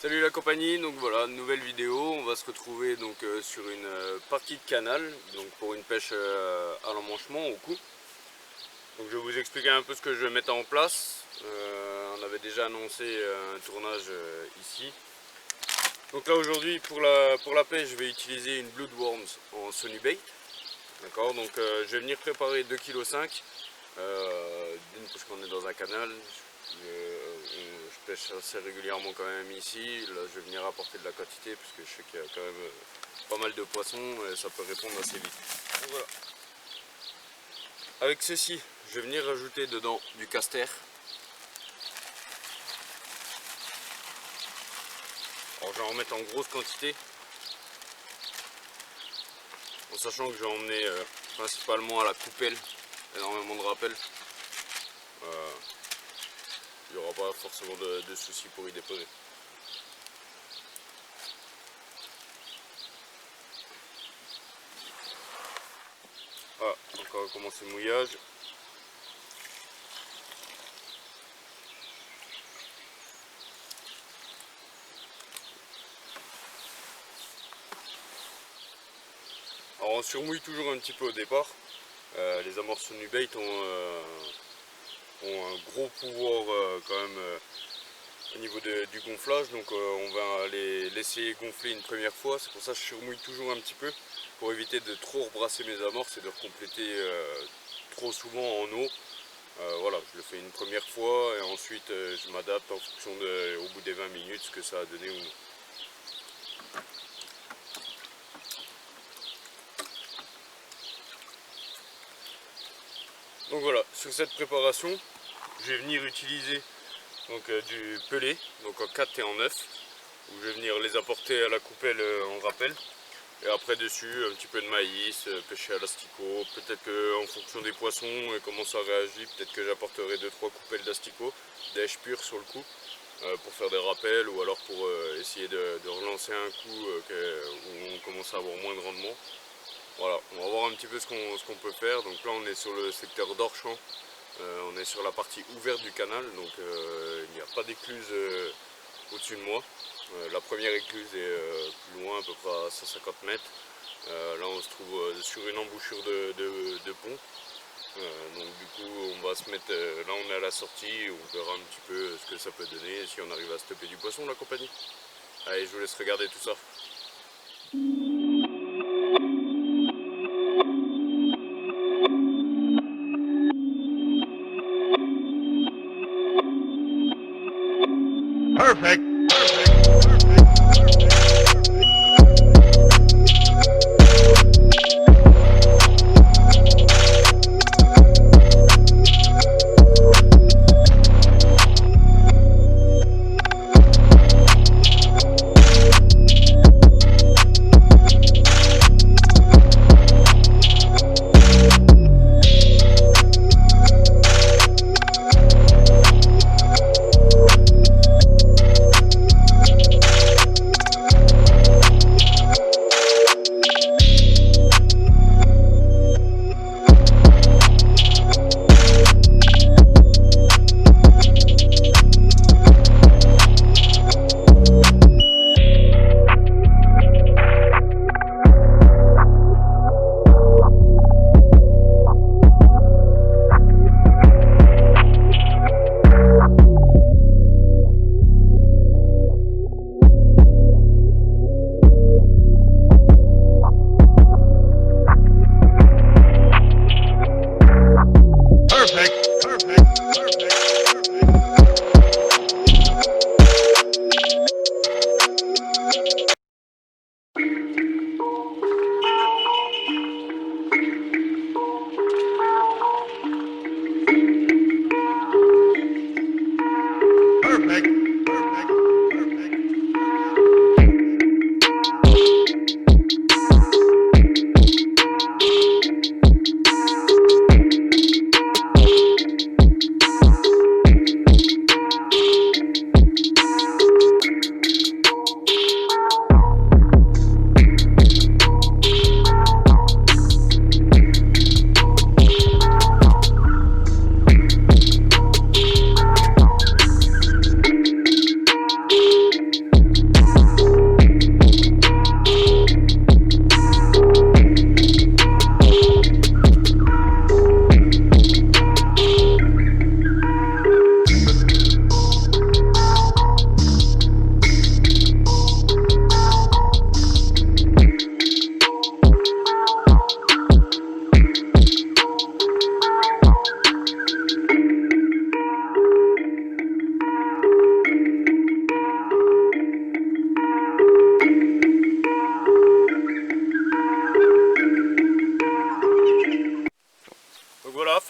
Salut la compagnie, donc voilà, nouvelle vidéo, on va se retrouver donc sur une partie de canal, donc pour une pêche à l'emmanchement au coup. Donc je vais vous expliquer un peu ce que je vais mettre en place. On avait déjà annoncé un tournage ici. Donc là aujourd'hui pour la pêche je vais utiliser une Bloodworms en Sony Bait. D'accord, donc je vais venir préparer 2,5 kg. D'une parce qu'on est dans un canal. Je pêche assez régulièrement quand même ici. Là je vais venir apporter de la quantité puisque je sais qu'il y a quand même pas mal de poissons et ça peut répondre assez vite. Donc voilà. Avec ceci, je vais venir rajouter dedans du castor. Alors je vais en mettre en grosse quantité. En sachant que je vais emmener principalement à la coupelle énormément de rappels. Il n'y aura pas forcément de soucis pour y déposer. Ah, encore recommencer le mouillage. Alors on surmouille toujours un petit peu au départ. Les amorces Sony Bait ont un gros pouvoir quand même au niveau du gonflage, donc on va les laisser gonfler une première fois. C'est pour ça que je surmouille toujours un petit peu pour éviter de trop rebrasser mes amorces et de recompléter trop souvent en eau. Voilà, je le fais une première fois et ensuite je m'adapte en fonction au bout des 20 minutes ce que ça a donné ou non. Donc voilà, sur cette préparation, je vais venir utiliser donc, du pelé, donc en 4 et en 9, où je vais venir les apporter à la coupelle en rappel. Et après dessus, un petit peu de maïs, pêché à l'asticot. Peut-être qu'en fonction des poissons et comment ça réagit, peut-être que j'apporterai 2-3 coupelles d'asticot, d'èche pure sur le coup, pour faire des rappels ou alors pour essayer de relancer un coup où on commence à avoir moins de rendement. Voilà, on va voir un petit peu ce qu'on peut faire. Donc là on est sur le secteur d'Orchamps, on est sur la partie ouverte du canal, donc il n'y a pas d'écluse au-dessus de moi. La première écluse est plus loin, à peu près à 150 mètres. Là on se trouve sur une embouchure de pont. Donc du coup on va se mettre, là on est à la sortie, on verra un petit peu ce que ça peut donner, si on arrive à stopper du poisson la compagnie. Allez, je vous laisse regarder tout ça. Perfect.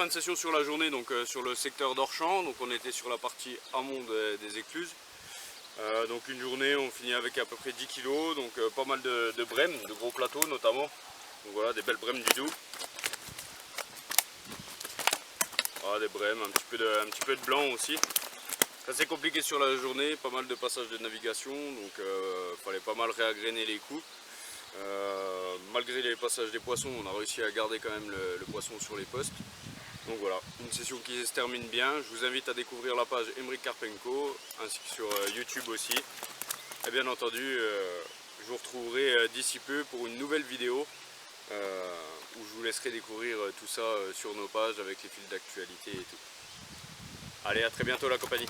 de session sur la journée, donc sur le secteur d'Orchamps, donc on était sur la partie amont des écluses. Donc une journée on finit avec à peu près 10 kg, donc pas mal de brèmes, de gros plateaux notamment. Donc voilà, des belles brèmes du Doubs. Voilà, des brèmes, un petit peu de blanc aussi. C'est assez compliqué sur la journée, pas mal de passages de navigation, donc fallait pas mal réagréner les coups. Malgré les passages des poissons, on a réussi à garder quand même le poisson sur les postes. Donc voilà, une session qui se termine bien. Je vous invite à découvrir la page Aymeric Karpenko, ainsi que sur YouTube aussi. Et bien entendu, je vous retrouverai d'ici peu pour une nouvelle vidéo où je vous laisserai découvrir tout ça sur nos pages avec les fils d'actualité et tout. Allez, à très bientôt la compagnie.